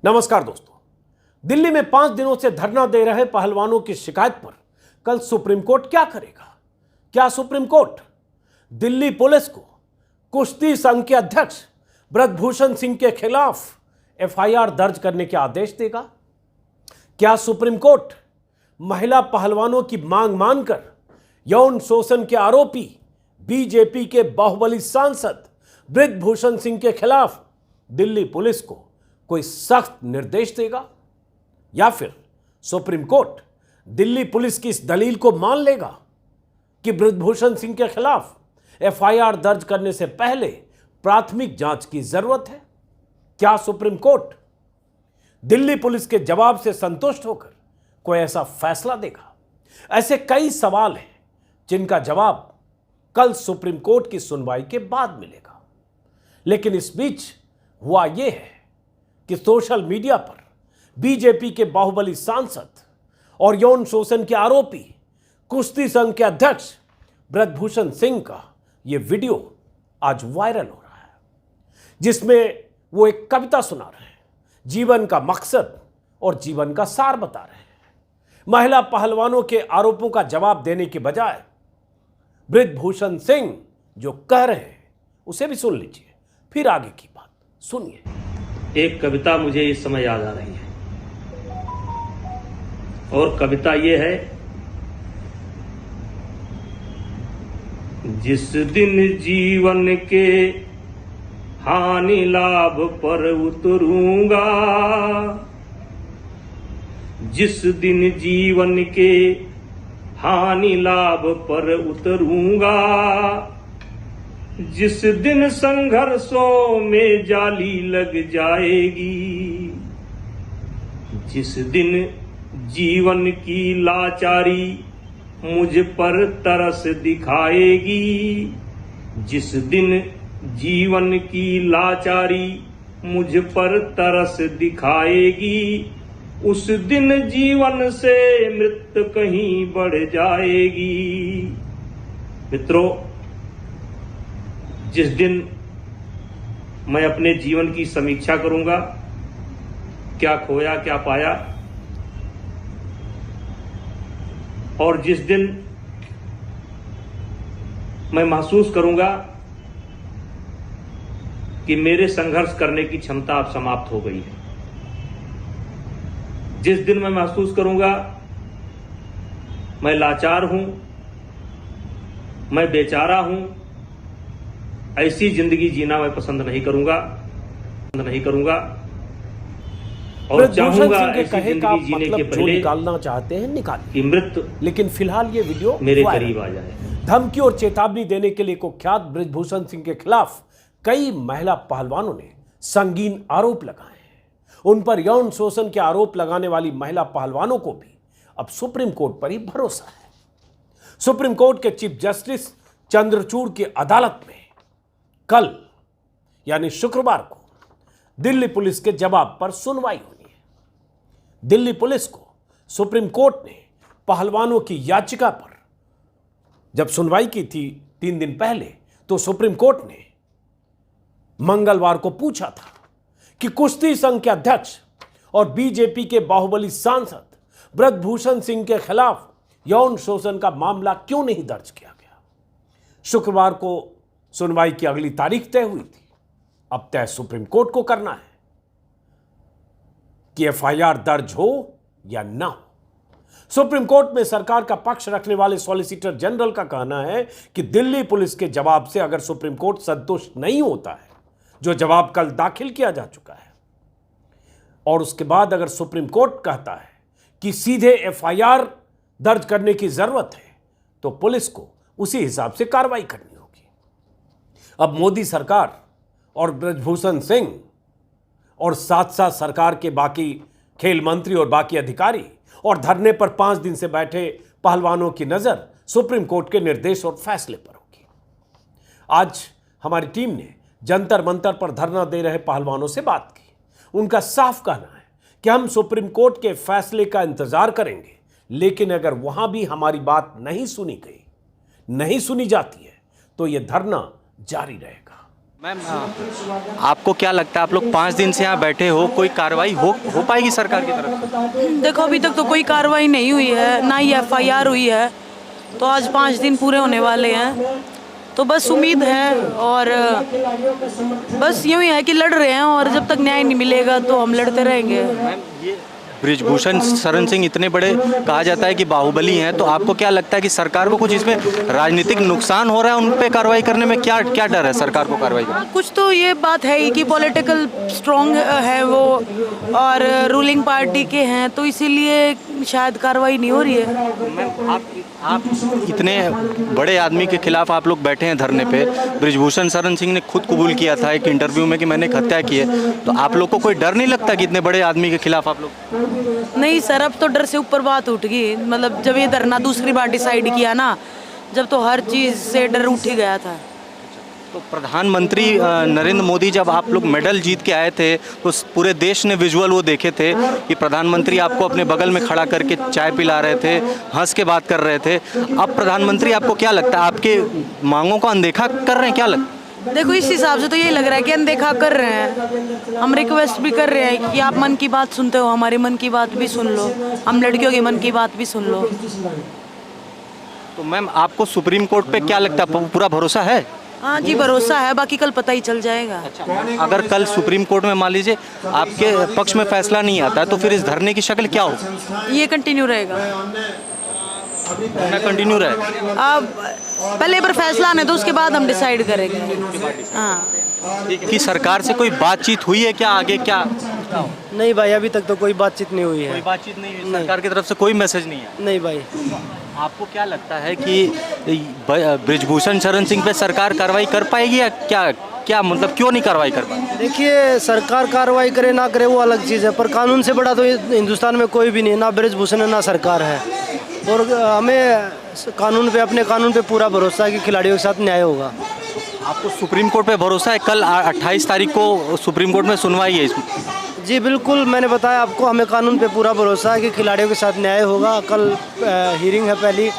नमस्कार दोस्तों। दिल्ली में 5 दिनों से धरना दे रहे पहलवानों की शिकायत पर कल सुप्रीम कोर्ट क्या करेगा? क्या सुप्रीम कोर्ट दिल्ली पुलिस को कुश्ती संघ के अध्यक्ष ब्रजभूषण सिंह के खिलाफ एफआईआर दर्ज करने के आदेश देगा? क्या सुप्रीम कोर्ट महिला पहलवानों की मांग मानकर यौन शोषण के आरोपी बीजेपी के बाहुबली सांसद ब्रजभूषण सिंह के खिलाफ दिल्ली पुलिस को कोई सख्त निर्देश देगा? या फिर सुप्रीम कोर्ट दिल्ली पुलिस की इस दलील को मान लेगा कि ब्रजभूषण सिंह के खिलाफ एफआईआर दर्ज करने से पहले प्राथमिक जांच की जरूरत है? क्या सुप्रीम कोर्ट दिल्ली पुलिस के जवाब से संतुष्ट होकर कोई ऐसा फैसला देगा? ऐसे कई सवाल हैं जिनका जवाब कल सुप्रीम कोर्ट की सुनवाई के बाद मिलेगा। लेकिन इस बीच हुआ यह है कि सोशल मीडिया पर बीजेपी के बाहुबली सांसद और यौन शोषण के आरोपी कुश्ती संघ के अध्यक्ष ब्रजभूषण सिंह का यह वीडियो आज वायरल हो रहा है, जिसमें वो एक कविता सुना रहे हैं, जीवन का मकसद और जीवन का सार बता रहे हैं। महिला पहलवानों के आरोपों का जवाब देने के बजाय ब्रजभूषण सिंह जो कह रहे हैं उसे भी सुन लीजिए, फिर आगे की बात सुनिए। एक कविता मुझे इस समय याद आ रही है और कविता ये है, जिस दिन जीवन के हानि लाभ पर उतरूंगा, जिस दिन जीवन के हानि लाभ पर उतरूंगा, जिस दिन संघर्षों में जाली लग जाएगी, जिस दिन जीवन की लाचारी मुझ पर तरस दिखाएगी, जिस दिन जीवन की लाचारी मुझ पर तरस दिखाएगी, उस दिन जीवन से मृत्यु कहीं बढ़ जाएगी। मित्रों, जिस दिन मैं अपने जीवन की समीक्षा करूंगा, क्या खोया क्या पाया, और जिस दिन मैं महसूस करूंगा कि मेरे संघर्ष करने की क्षमता अब समाप्त हो गई है, जिस दिन मैं महसूस करूंगा मैं लाचार हूं, मैं बेचारा हूं, ऐसी जिंदगी जीना मैं पसंद नहीं करूंगा और चाहूंगा ऐसी जिंदगी जीने के पहले निकालना चाहते हैं निकालिए कि मृत्यु, लेकिन फिलहाल ये वीडियो मेरे करीब आ जाए। धमकी और चेतावनी देने के लिए कुख्यात ब्रजभूषण सिंह के खिलाफ कई महिला पहलवानों ने संगीन आरोप लगाए हैं। उन पर यौन शोषण के आरोप लगाने वाली महिला पहलवानों को भी अब सुप्रीम कोर्ट पर ही भरोसा है। सुप्रीम कोर्ट के चीफ जस्टिस चंद्रचूड़ की अदालत में कल यानी शुक्रवार को दिल्ली पुलिस के जवाब पर सुनवाई होनी है। दिल्ली पुलिस को सुप्रीम कोर्ट ने पहलवानों की याचिका पर जब सुनवाई की थी 3 दिन पहले, तो सुप्रीम कोर्ट ने मंगलवार को पूछा था कि कुश्ती संघ के अध्यक्ष और बीजेपी के बाहुबली सांसद ब्रजभूषण सिंह के खिलाफ यौन शोषण का मामला क्यों नहीं दर्ज किया गया। शुक्रवार को सुनवाई की अगली तारीख तय हुई थी। अब तय सुप्रीम कोर्ट को करना है कि एफआईआर दर्ज हो या ना हो। सुप्रीम कोर्ट में सरकार का पक्ष रखने वाले सॉलिसिटर जनरल का कहना है कि दिल्ली पुलिस के जवाब से अगर सुप्रीम कोर्ट संतुष्ट नहीं होता है, जो जवाब कल दाखिल किया जा चुका है, और उसके बाद अगर सुप्रीम कोर्ट कहता है कि सीधे एफआईआर दर्ज करने की जरूरत है, तो पुलिस को उसी हिसाब से कार्रवाई करनी होगी। अब मोदी सरकार और ब्रजभूषण सिंह और साथ साथ सरकार के बाकी खेल मंत्री और बाकी अधिकारी और धरने पर 5 दिन से बैठे पहलवानों की नजर सुप्रीम कोर्ट के निर्देश और फैसले पर होगी। आज हमारी टीम ने जंतर मंतर पर धरना दे रहे पहलवानों से बात की। उनका साफ कहना है कि हम सुप्रीम कोर्ट के फैसले का इंतजार करेंगे, लेकिन अगर वहां भी हमारी बात नहीं सुनी गई, नहीं सुनी जाती है, तो यह धरना जारी रहेगा। मैम आपको क्या लगता है, आप लोग 5 दिन से यहाँ बैठे हो, कोई कार्रवाई हो पाएगी सरकार की तरफ से? देखो अभी तक तो कोई कार्रवाई नहीं हुई है, ना ही एफआईआर हुई है। तो आज 5 दिन पूरे होने वाले हैं, तो बस उम्मीद है और बस यूँ ही है कि लड़ रहे हैं और जब तक न्याय नहीं मिलेगा तो हम लड़ते रहेंगे। मैम ये ब्रिजभूषण शरण सिंह इतने बड़े कहा जाता है कि बाहुबली हैं, तो आपको क्या लगता है कि सरकार को कुछ इसमें राजनीतिक नुकसान हो रहा है, उन पे कार्रवाई करने में क्या क्या डर है सरकार को कार्रवाई करने? कुछ तो ये बात है ही कि पॉलिटिकल स्ट्रॉन्ग है वो और रूलिंग पार्टी के हैं, तो इसीलिए शायद कार्रवाई नहीं हो रही है। मैम आप इतने बड़े आदमी के खिलाफ आप लोग बैठे हैं धरने पे। ब्रिजभूषण शरण सिंह ने खुद कबूल किया था एक इंटरव्यू में कि मैंने एक हत्या की है, तो आप लोग को कोई डर नहीं लगता कि इतने बड़े आदमी के खिलाफ आप लोग? नहीं सर, अब तो डर से ऊपर बात उठ गई। मतलब जब ये धरना दूसरी बार डिसाइड किया ना, जब तो हर चीज़ से डर उठ ही गया था। तो प्रधानमंत्री नरेंद्र मोदी जब आप लोग मेडल जीत के आए थे तो पूरे देश ने विजुअल वो देखे थे कि प्रधानमंत्री आपको अपने बगल में खड़ा करके चाय पिला रहे थे, हंस के बात कर रहे थे। अब प्रधानमंत्री आपको क्या लगता है, आपके मांगों का अनदेखा कर रहे हैं, क्या लगता है? देखो इस हिसाब से तो यही लग रहा है कि अनदेखा कर रहे हैं। हम रिक्वेस्ट भी कर रहे हैं कि आप मन की बात सुनते हो, हमारी मन की बात भी सुन लो, हम लड़कियों की मन की बात भी सुन लो। तो मैम आपको सुप्रीम कोर्ट पे क्या लगता है, पूरा भरोसा है? हाँ जी भरोसा है, बाकी कल पता ही चल जाएगा। अगर कल सुप्रीम कोर्ट में मान लीजिए आपके पक्ष में फैसला नहीं आता तो फिर इस धरने की शक्ल क्या होगी? ये कंटिन्यू रहेगा। कंटिन्यू रहेगा। अब पहले एक बार फैसला आने दो, उसके बाद हम डिसाइड करेंगे। हाँ कि सरकार से कोई बातचीत हुई है क्या, आगे क्या? नहीं भाई, अभी तक तो कोई बातचीत नहीं हुई कोई है। बातचीत नहीं हुई, सरकार की तरफ से कोई मैसेज नहीं है? नहीं भाई। आपको क्या लगता है कि ब्रिजभूषण शरण सिंह पे सरकार कार्रवाई कर पाएगी या क्या क्या मतलब क्यों नहीं कार्रवाई कर पाएगी? देखिए, सरकार कार्रवाई करे ना करे वो अलग चीज़ है, पर कानून से बड़ा तो हिंदुस्तान में कोई भी नहीं है, ना ब्रिजभूषण है ना सरकार है। और हमें कानून पे, अपने कानून पे पूरा भरोसा है कि खिलाड़ियों के साथ न्याय होगा। आपको सुप्रीम कोर्ट पे भरोसा है? कल 28 तारीख को सुप्रीम कोर्ट में सुनवाई है इसमें। जी बिल्कुल, मैंने बताया आपको, हमें कानून पे पूरा भरोसा है कि खिलाड़ियों के साथ न्याय होगा। कल हियरिंग है पहली,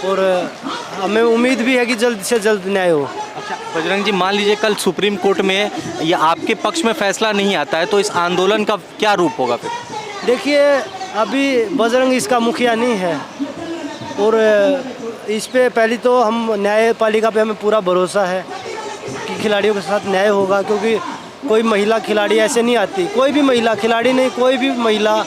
और हमें उम्मीद भी है कि जल्द से जल्द न्याय हो। अच्छा बजरंग जी, मान लीजिए कल सुप्रीम कोर्ट में या आपके पक्ष में फैसला नहीं आता है तो इस आंदोलन का क्या रूप होगा फिर? देखिए, अभी बजरंग इसका मुखिया नहीं है, और इस पे पहली तो हम न्यायपालिका पे हमें पूरा भरोसा है कि खिलाड़ियों के साथ न्याय होगा, क्योंकि कोई महिला खिलाड़ी ऐसे नहीं आती, कोई भी महिला खिलाड़ी नहीं, कोई भी महिला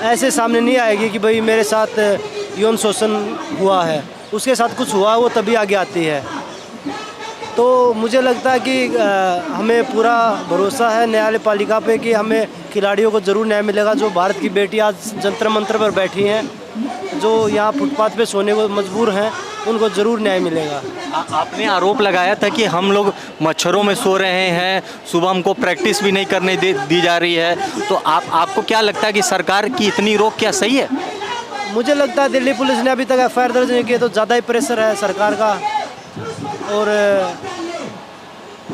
ऐसे सामने नहीं आएगी कि भाई मेरे साथ यौन शोषण हुआ है, उसके साथ कुछ हुआ वो तभी आगे आती है। तो मुझे लगता है कि हमें पूरा भरोसा है न्यायपालिका पे कि हमें खिलाड़ियों को ज़रूर न्याय मिलेगा। जो भारत की बेटी आज जंतर मंतर पर बैठी हैं, जो यहाँ फुटपाथ पे सोने को मजबूर हैं, उनको ज़रूर न्याय मिलेगा। आपने आरोप लगाया था कि हम लोग मच्छरों में सो रहे हैं, सुबह हमको प्रैक्टिस भी नहीं करने दी जा रही है, तो आपको क्या लगता है कि सरकार की इतनी रोक क्या सही है? मुझे लगता है दिल्ली पुलिस ने अभी तक एफआईआर दर्ज नहीं की, तो ज़्यादा ही प्रेशर है सरकार का। और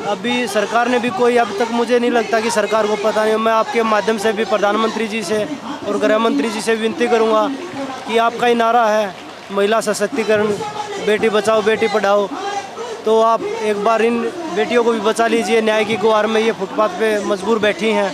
अभी सरकार ने भी कोई, अब तक मुझे नहीं लगता कि सरकार को पता नहीं। मैं आपके माध्यम से भी प्रधानमंत्री जी से और गृह मंत्री जी से विनती करूंगा कि आपका ही नारा है महिला सशक्तिकरण, बेटी बचाओ बेटी पढ़ाओ, तो आप एक बार इन बेटियों को भी बचा लीजिए। न्याय की गुहार में ये फुटपाथ पे मजबूर बैठी हैं।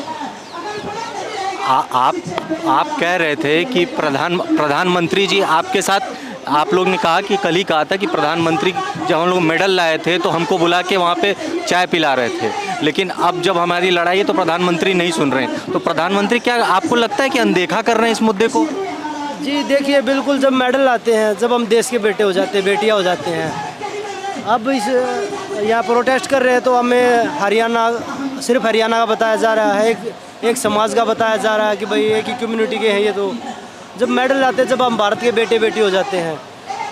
आप कह रहे थे कि प्रधानमंत्री जी आपके साथ, आप लोग ने कहा कि कल ही कहा था कि प्रधानमंत्री जब हम लोग मेडल लाए थे तो हमको बुला के वहाँ पे चाय पिला रहे थे, लेकिन अब जब हमारी लड़ाई है तो प्रधानमंत्री नहीं सुन रहे हैं। तो प्रधानमंत्री क्या आपको लगता है कि अनदेखा कर रहे हैं इस मुद्दे को? जी देखिए, बिल्कुल, जब मेडल लाते हैं, जब हम देश के बेटे हो जाते हैं, बेटियाँ हो जाते हैं, अब इस यहाँ प्रोटेस्ट कर रहे हैं तो हमें हरियाणा, सिर्फ हरियाणा का बताया जा रहा है, एक समाज का बताया जा रहा है कि भाई एक ही कम्युनिटी के हैं ये। तो जब मेडल लाते हैं, जब हम भारत के बेटे बेटी हो जाते हैं।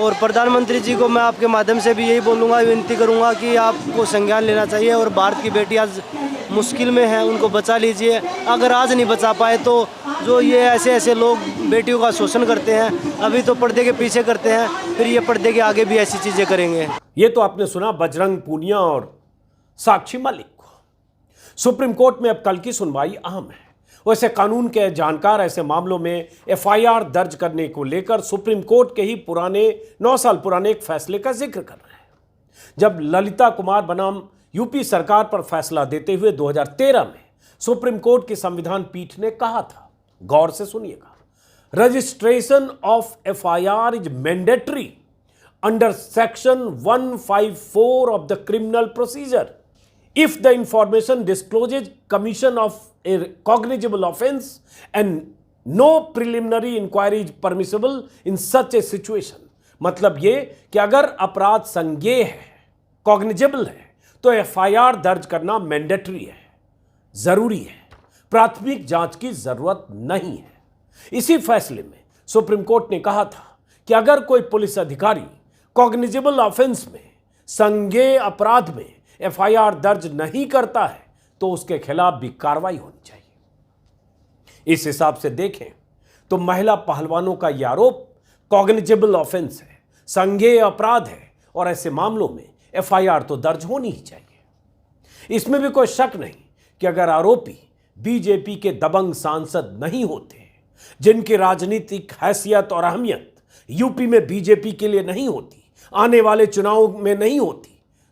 और प्रधानमंत्री जी को मैं आपके माध्यम से भी यही बोलूँगा, विनती करूँगा कि आपको संज्ञान लेना चाहिए और भारत की बेटी आज मुश्किल में है, उनको बचा लीजिए। अगर आज नहीं बचा पाए तो जो ये ऐसे लोग बेटियों का शोषण करते हैं, अभी तो पर्दे के पीछे करते हैं, फिर ये पर्दे के आगे भी ऐसी चीज़ें करेंगे। ये तो आपने सुना बजरंग पूनिया और साक्षी मलिक को। सुप्रीम कोर्ट में अब कल की सुनवाई अहम है। वैसे कानून के जानकार ऐसे मामलों में एफआईआर दर्ज करने को लेकर सुप्रीम कोर्ट के ही 9 साल पुराने एक फैसले का जिक्र कर रहे हैं। जब ललिता कुमार बनाम यूपी सरकार पर फैसला देते हुए 2013 में सुप्रीम कोर्ट की संविधान पीठ ने कहा था, गौर से सुनिएगा, registration of FIR is mandatory under section 154 of the criminal procedure if the information discloses commission of a cognizable offense and no preliminary inquiry is permissible in such a situation। मतलब ये कि अगर अपराध संज्ञेय है, कॉग्निजेबल है, तो FIR दर्ज करना मैंडेटरी है, जरूरी है, प्राथमिक जांच की जरूरत नहीं है। इसी फैसले में सुप्रीम कोर्ट ने कहा था कि अगर कोई पुलिस अधिकारी कॉग्निजेबल ऑफेंस में, संज्ञेय अपराध में एफआईआर दर्ज नहीं करता है तो उसके खिलाफ भी कार्रवाई होनी चाहिए। इस हिसाब से देखें तो महिला पहलवानों का यह आरोप कॉग्निजेबल ऑफेंस है, संज्ञेय अपराध है और ऐसे मामलों में एफआईआर तो दर्ज होनी ही चाहिए। इसमें भी कोई शक नहीं कि अगर आरोपी बीजेपी के दबंग सांसद नहीं होते, जिनकी राजनीतिक हैसियत और अहमियत यूपी में बीजेपी के लिए नहीं होती, आने वाले चुनाव में नहीं होती,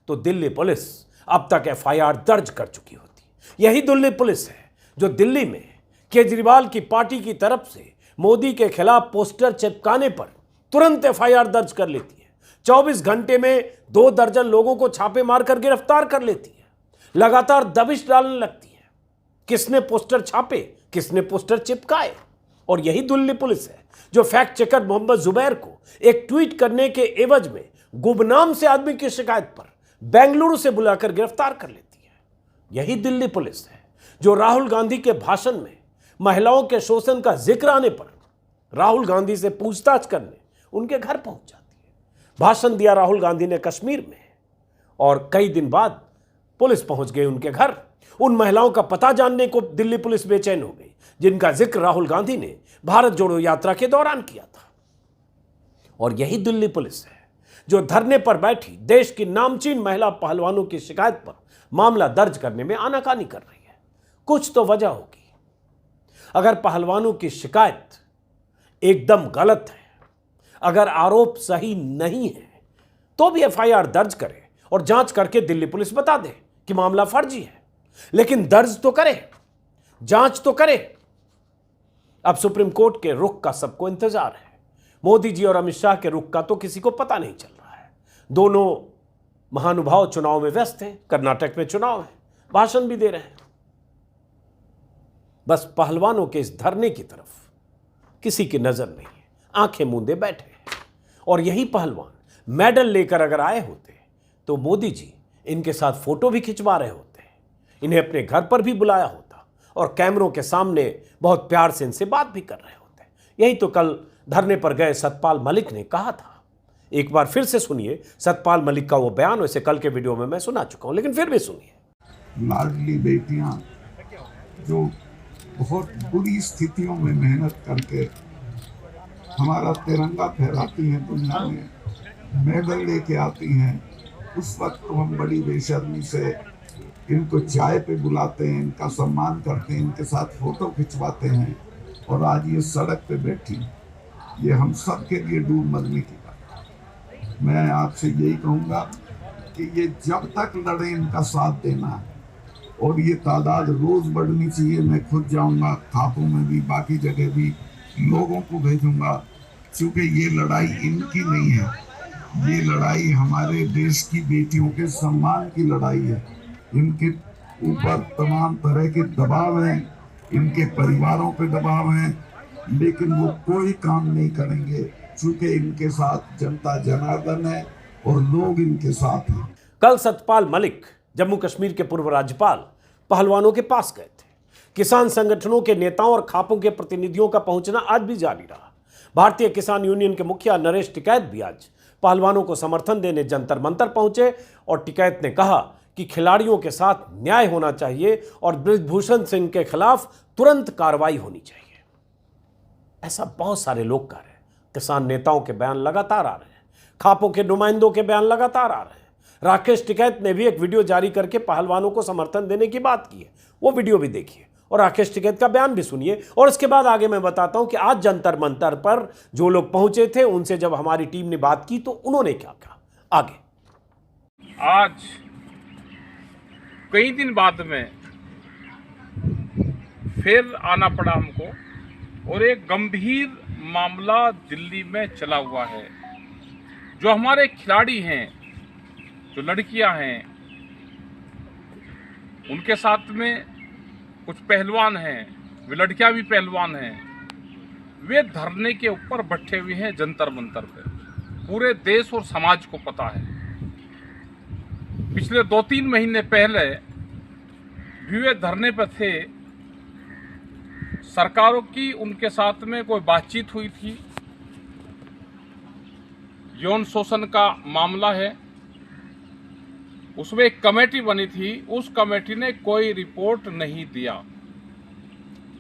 तो दिल्ली पुलिस अब तक एफआईआर दर्ज कर चुकी होती। यही दिल्ली पुलिस है जो दिल्ली में केजरीवाल की पार्टी की तरफ से मोदी के खिलाफ पोस्टर चिपकाने पर तुरंत एफआईआर दर्ज कर लेती है। 24 घंटे में 2 दर्जन लोगों को छापे मारकर गिरफ्तार कर लेती है। लगातार दबिश डालने लगती है, किसने पोस्टर छापे, किसने पोस्टर चिपकाए। और यही दिल्ली पुलिस है जो फैक्ट चेकर मोहम्मद जुबैर को एक ट्वीट करने के एवज में गुमनाम से आदमी की शिकायत पर बेंगलुरु से बुलाकर गिरफ्तार कर लेती है। यही दिल्ली पुलिस है जो राहुल गांधी के भाषण में महिलाओं के शोषण का जिक्र आने पर राहुल गांधी से पूछताछ करने उनके घर पहुंच जाती है। भाषण दिया राहुल गांधी ने कश्मीर में और कई दिन बाद पुलिस पहुंच गई उनके घर। उन महिलाओं का पता जानने को दिल्ली पुलिस बेचैन हो गई जिनका जिक्र राहुल गांधी ने भारत जोड़ो यात्रा के दौरान किया था। और यही दिल्ली पुलिस है जो धरने पर बैठी देश की नामचीन महिला पहलवानों की शिकायत पर मामला दर्ज करने में आनाकानी कर रही है। कुछ तो वजह होगी। अगर पहलवानों की शिकायत एकदम गलत है, अगर आरोप सही नहीं है, तो भी एफआईआर दर्ज करे और जांच करके दिल्ली पुलिस बता दे कि मामला फर्जी है। लेकिन दर्ज तो करे, जांच तो करे। अब सुप्रीम कोर्ट के रुख का सबको इंतजार है। मोदी जी और अमित शाह के रुख का तो किसी को पता नहीं चल रहा है। दोनों महानुभाव चुनाव में व्यस्त हैं। कर्नाटक में चुनाव है, भाषण भी दे रहे हैं। बस पहलवानों के इस धरने की तरफ किसी की नजर नहीं है, आंखें मूंदे बैठे हैं। और यही पहलवान मेडल लेकर अगर आए होते तो मोदी जी इनके साथ फोटो भी खिंचवा रहे होते, इन्हें अपने घर पर भी बुलाया होता और कैमरों के सामने बहुत प्यार से इनसे बात भी कर रहे होते। यही तो कल धरने पर गए सतपाल मलिक ने कहा था। एक बार फिर से सुनिए सतपाल मलिक का वो बयान। वैसे कल के वीडियो में मैं सुना चुका हूं, लेकिन फिर भी सुनिए। लाडली बेटियां जो बहुत बुरी स्थितियों में मेहनत करके हमारा तिरंगा फहराती हैं, दुनिया में मेडल लेके आती हैं, उस वक्त तो हम बड़ी बेशर्मी से इनको चाय पे बुलाते हैं, इनका सम्मान करते हैं, इनके साथ फोटो खिंचवाते हैं। और आज ये सड़क पे बैठी, ये हम सब के लिए डूब मरने की बात है। मैं आपसे यही कहूँगा कि ये जब तक लड़े इनका साथ देना है और ये तादाद रोज बढ़नी चाहिए। मैं खुद जाऊँगा खापों में भी, बाकी जगह भी लोगों को भेजूंगा, क्योंकि ये लड़ाई इनकी नहीं है, ये लड़ाई हमारे देश की बेटियों के सम्मान की लड़ाई है। इनके ऊपर तमाम तरह के दबाव हैं, इनके परिवारों पे दबाव हैं, लेकिन वो कोई काम नहीं करेंगे क्योंकि इनके साथ जनता जनार्दन है और लोग इनके साथ हैं। कल सतपाल मलिक जम्मू कश्मीर के पूर्व राज्यपाल पहलवानों के पास गए थे। किसान संगठनों के नेताओं और खापों के प्रतिनिधियों का पहुंचना आज भी जारी रहा। भारतीय किसान यूनियन के मुखिया नरेश टिकैत भी आज पहलवानों को समर्थन देने जंतर मंतर पहुंचे और टिकैत ने कहा कि खिलाड़ियों के साथ न्याय होना चाहिए और बृजभूषण सिंह के खिलाफ तुरंत कार्रवाई होनी चाहिए। ऐसा बहुत सारे लोग कर रहे हैं। किसान नेताओं के बयान लगातार आ रहे हैं, खापों के नुमाइंदों के बयान लगातार आ रहे हैं। राकेश टिकैत ने भी एक वीडियो जारी करके पहलवानों को समर्थन देने की बात की है, वो वीडियो भी देखिए और राकेश टिकैत का बयान भी सुनिए। और इसके बाद आगे मैं बताता हूं कि आज जंतर मंतर पर जो लोग पहुंचे थे उनसे जब हमारी टीम ने बात की तो उन्होंने क्या कहा। आगे आज कई दिन बाद में फिर आना पड़ा हमको, और एक गंभीर मामला दिल्ली में चला हुआ है। जो हमारे खिलाड़ी हैं, जो लड़कियां हैं, उनके साथ में कुछ पहलवान हैं, वे लड़कियां भी पहलवान हैं, वे धरने के ऊपर बैठे हुए हैं जंतर मंतर पे। पूरे देश और समाज को पता है। पिछले 2-3 महीने पहले भी वे धरने पर थे। सरकारों की उनके साथ में कोई बातचीत हुई थी। यौन शोषण का मामला है, उसमें एक कमेटी बनी थी, उस कमेटी ने कोई रिपोर्ट नहीं दिया।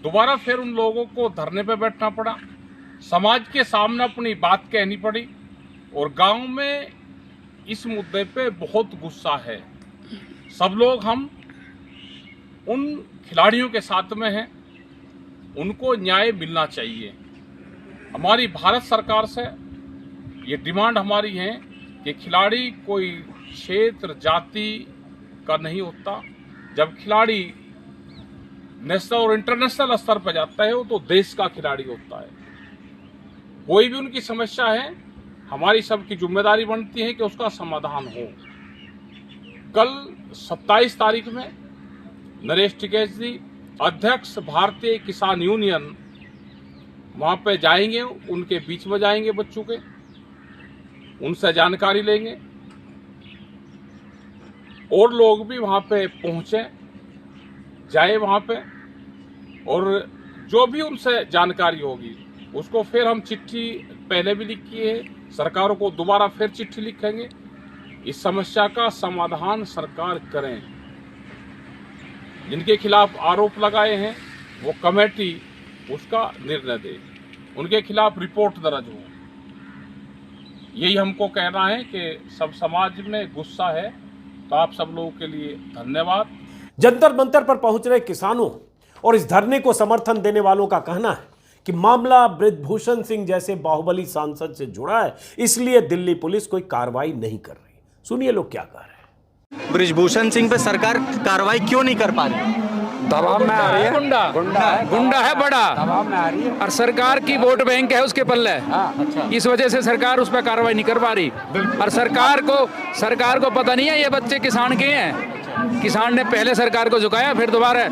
दोबारा फिर उन लोगों को धरने पर बैठना पड़ा, समाज के सामने अपनी बात कहनी पड़ी, और गांव में इस मुद्दे पे बहुत गुस्सा है। सब लोग हम उन खिलाड़ियों के साथ में हैं, उनको न्याय मिलना चाहिए। हमारी भारत सरकार से ये डिमांड हमारी है कि खिलाड़ी कोई क्षेत्र जाति का नहीं होता। जब खिलाड़ी नेशनल और इंटरनेशनल स्तर पर जाता है वो तो देश का खिलाड़ी होता है। कोई भी उनकी समस्या है, हमारी सबकी जिम्मेदारी बनती है कि उसका समाधान हो। कल 27 तारीख में नरेश टिकैत जी, अध्यक्ष भारतीय किसान यूनियन, वहां पे जाएंगे, उनके बीच में जाएंगे बच्चों के, उनसे जानकारी लेंगे, और लोग भी वहां पे पहुंचे, जाए वहां पे, और जो भी उनसे जानकारी होगी उसको फिर हम चिट्ठी पहले भी लिखी है, सरकारों को दोबारा फिर चिट्ठी लिखेंगे। इस समस्या का समाधान सरकार करें। जिनके खिलाफ आरोप लगाए हैं वो कमेटी उसका निर्णय दे, उनके खिलाफ रिपोर्ट दर्ज हो। यही हमको कहना है कि सब समाज में गुस्सा है। तो आप सब लोगों के लिए धन्यवाद। जंतर मंतर पर पहुंच रहे किसानों और इस धरने को समर्थन देने वालों का कहना है कि मामला बृजभूषण सिंह जैसे बाहुबली सांसद से जुड़ा है, इसलिए दिल्ली पुलिस कोई कार्रवाई नहीं कर रही। सुनिए लोग क्या कह रहे हैं। बृजभूषण सिंह पे सरकार कार्रवाई क्यों नहीं कर पा रही? दबाव में आ रही है, गुंडा है बड़ा, दबाव में आ रही है, और सरकार की वोट बैंक है उसके पल्ले। अच्छा। इस वजह से सरकार उस पर कार्रवाई नहीं कर पा रही। और सरकार को पता नहीं है ये बच्चे किसान के हैं। किसान ने पहले सरकार को झुकाया, फिर दोबारा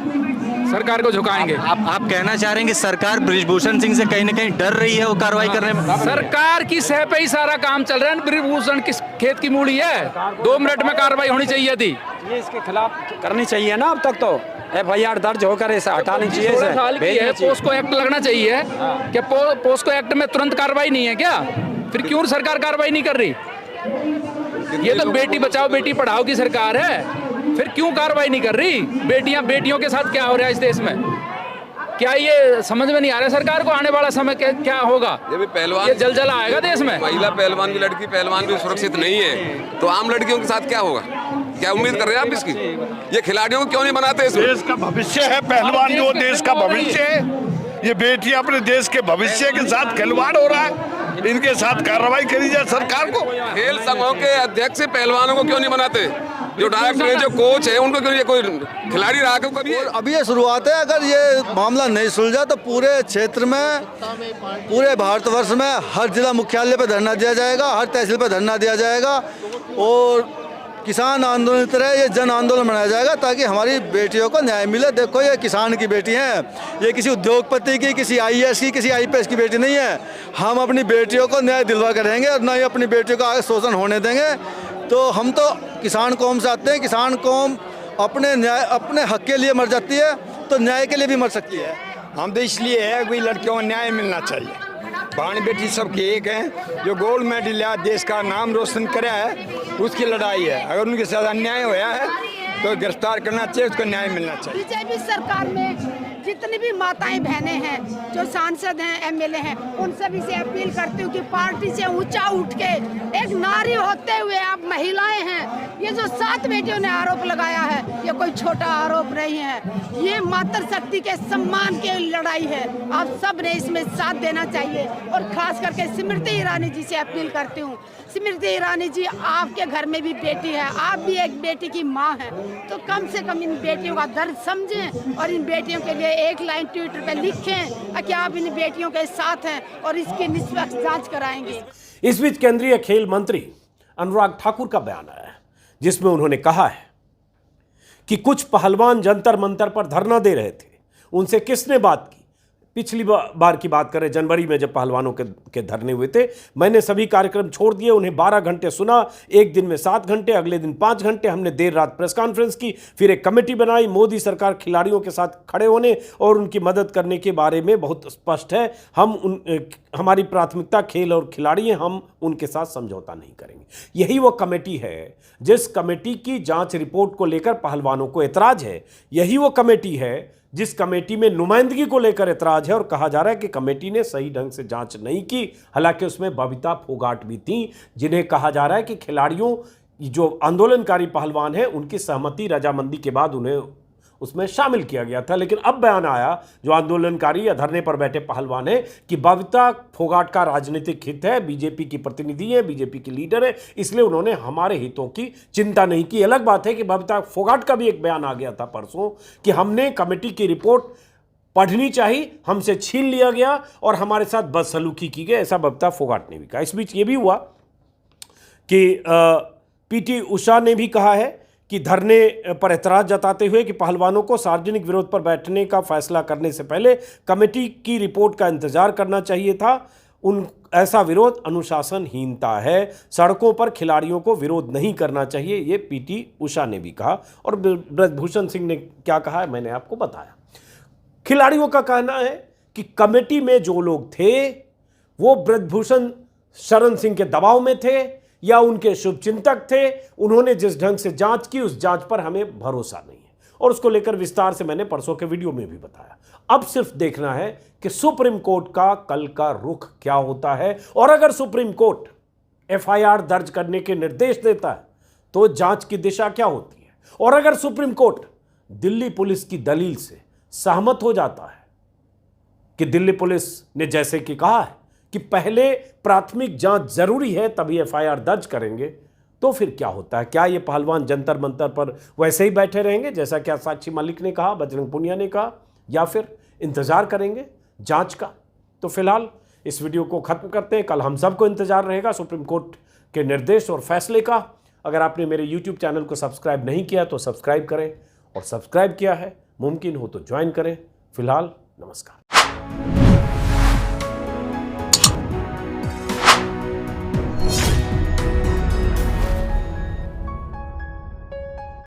सरकार को झुकाएंगे। आप कहना चाह रहे हैं कि सरकार बृजभूषण सिंह से कहीं ना कहीं डर रही है वो कार्रवाई करने में? सरकार की सह पे ही सारा काम चल रहा है। बृजभूषण किस खेत की मूली है? 2 मिनट में कार्रवाई होनी चाहिए थी। ये इसके खिलाफ करनी चाहिए ना। अब तक तो FIR दर्ज होकर इसे हटानी चाहिए। 16 साल की है, पोस्को एक्ट लगना चाहिए। क्या पोस्को एक्ट में तुरंत कार्रवाई नहीं है क्या? फिर क्यों सरकार कार्रवाई नहीं कर रही? ये तो बेटी बचाओ बेटी पढ़ाओ की सरकार है, फिर क्यों कार्रवाई नहीं कर रही? बेटियों के साथ क्या हो रहा है इस देश में? क्या ये समझ में नहीं आ रहा सरकार को? आने वाला समय क्या होगा? ये भी पहलवान, ये जलजला आएगा देश में। महिला पहलवान की लड़की पहलवान भी सुरक्षित नहीं है, तो आम लड़कियों के साथ क्या होगा? क्या उम्मीद कर रहे हैं आप इसकी? ये खिलाड़ियों को क्यों नहीं बनाते? इसमें देश का भविष्य है, पहलवान जो देश का भविष्य है। ये बेटियां अपने देश के भविष्य के साथ खिलवाड़ हो रहा है, इनके साथ कार्रवाई करी जाए सरकार को। खेल संघों के अध्यक्ष पहलवानों को क्यों नहीं बनाते? जो डायरेक्टर, जो कोच है, उनको क्यों? ये कोई खिलाड़ी रहा क्यों कभी? अभी ये शुरुआत है। अगर ये मामला नहीं सुलझा तो पूरे क्षेत्र में, पूरे भारतवर्ष में हर जिला मुख्यालय पर धरना दिया जाएगा, हर तहसील पर धरना दिया जाएगा, और किसान आंदोलन की तरह ये जन आंदोलन बनाया जाएगा ताकि हमारी बेटियों को न्याय मिले। देखो ये किसान की बेटी हैं, ये किसी उद्योगपति की, किसी IAS की, किसी IPS की बेटी नहीं है। हम अपनी बेटियों को न्याय दिलवा कर रहेंगे और ना ही अपनी बेटियों का आगे शोषण होने देंगे। तो हम तो किसान कौम से आते हैं। किसान कौम अपने न्याय, अपने हक के लिए मर जाती है तो न्याय के लिए भी मर सकती है। हम तो इसलिए है कि लड़कियों को न्याय मिलना चाहिए। बहन बेटी सबकी एक है। जो गोल्ड मेडल लिया, देश का नाम रोशन करा है, उसकी लड़ाई है। अगर उनके साथ अन्याय होया है तो गिरफ्तार करना चाहिए, उसको न्याय मिलना चाहिए। बीजेपी सरकार में जितनी भी माताएं बहनें हैं, जो सांसद हैं, MLA हैं, उन सभी से अपील करती हूँ कि पार्टी से ऊंचा उठ के एक नारी होते हुए आप महिलाएं हैं, ये जो 7 बेटियों ने आरोप लगाया है, ये कोई छोटा आरोप नहीं है। ये मातृशक्ति के सम्मान की लड़ाई है। आप सब ने इसमें साथ देना चाहिए। और खास करके स्मृति ईरानी जी से अपील करती हूँ स्मृति ईरानी जी, आपके घर में भी बेटी है, आप भी एक बेटी की माँ हैं, तो कम से कम इन बेटियों का दर्द समझें और इन बेटियों के लिए एक लाइन ट्विटर पे लिखें कि आप इन बेटियों के साथ हैं और इसकी निष्पक्ष जांच कराएंगे। इस बीच केंद्रीय खेल मंत्री अनुराग ठाकुर का बयान आया है, जिसमें उन्होंने कहा है कि कुछ पहलवान जंतर मंतर पर धरना दे रहे थे, उनसे किसने बात की। पिछली बार की बात करें, जनवरी में जब पहलवानों के धरने हुए थे, मैंने सभी कार्यक्रम छोड़ दिए, उन्हें 12 घंटे सुना, एक दिन में 7 घंटे, अगले दिन 5 घंटे, हमने देर रात प्रेस कॉन्फ्रेंस की, फिर एक कमेटी बनाई। मोदी सरकार खिलाड़ियों के साथ खड़े होने और उनकी मदद करने के बारे में बहुत स्पष्ट है। हमारी प्राथमिकता खेल और खिलाड़ी हैं, हम उनके साथ समझौता नहीं करेंगे। यही वो कमेटी है जिस कमेटी की जांच रिपोर्ट को लेकर पहलवानों को एतराज है। यही वो कमेटी है जिस कमेटी में नुमाइंदगी को लेकर एतराज है और कहा जा रहा है कि कमेटी ने सही ढंग से जांच नहीं की। हालांकि उसमें बबीता फोगाट भी थी, जिन्हें कहा जा रहा है कि खिलाड़ियों जो आंदोलनकारी पहलवान हैं उनकी सहमति, रजामंदी के बाद उन्हें उसमें शामिल किया गया था। लेकिन अब बयान आया जो आंदोलनकारी या धरने पर बैठे पहलवान है कि बबीता फोगाट का राजनीतिक हित है, बीजेपी की प्रतिनिधि है, बीजेपी की लीडर है, इसलिए उन्होंने हमारे हितों की चिंता नहीं की। अलग बात है कि बबीता फोगाट का भी एक बयान आ गया था परसों कि हमने कमेटी की रिपोर्ट पढ़नी चाहिए, हमसे छीन लिया गया और हमारे साथ बदसलूकी की गई, ऐसा बबीता फोगाट ने भी कहा। इस बीच ये भी हुआ कि पीटी उषा ने भी कहा है कि धरने पर एतराज जताते हुए कि पहलवानों को सार्वजनिक विरोध पर बैठने का फैसला करने से पहले कमेटी की रिपोर्ट का इंतजार करना चाहिए था। ऐसा विरोध अनुशासनहीनता है, सड़कों पर खिलाड़ियों को विरोध नहीं करना चाहिए, ये पीटी उषा ने भी कहा। और ब्रजभूषण सिंह ने क्या कहा है मैंने आपको बताया। खिलाड़ियों का कहना है कि कमेटी में जो लोग थे वो ब्रजभूषण शरण सिंह के दबाव में थे या उनके शुभचिंतक थे। उन्होंने जिस ढंग से जांच की उस जांच पर हमें भरोसा नहीं है और उसको लेकर विस्तार से मैंने परसों के वीडियो में भी बताया। अब सिर्फ देखना है कि सुप्रीम कोर्ट का कल का रुख क्या होता है और अगर सुप्रीम कोर्ट एफआईआर दर्ज करने के निर्देश देता है तो जांच की दिशा क्या होती है। और अगर सुप्रीम कोर्ट दिल्ली पुलिस की दलील से सहमत हो जाता है कि दिल्ली पुलिस ने जैसे कि कहा है कि पहले प्राथमिक जांच जरूरी है तभी एफआईआर दर्ज करेंगे, तो फिर क्या होता है। क्या ये पहलवान जंतर मंतर पर वैसे ही बैठे रहेंगे जैसा क्या साक्षी मलिक ने कहा, बजरंग पुनिया ने कहा, या फिर इंतजार करेंगे जांच का। तो फिलहाल इस वीडियो को खत्म करते हैं। कल हम सबको इंतजार रहेगा सुप्रीम कोर्ट के निर्देश और फैसले का। अगर आपने मेरे यूट्यूब चैनल को सब्सक्राइब नहीं किया तो सब्सक्राइब करें और सब्सक्राइब किया है मुमकिन हो तो ज्वाइन करें। फिलहाल नमस्कार।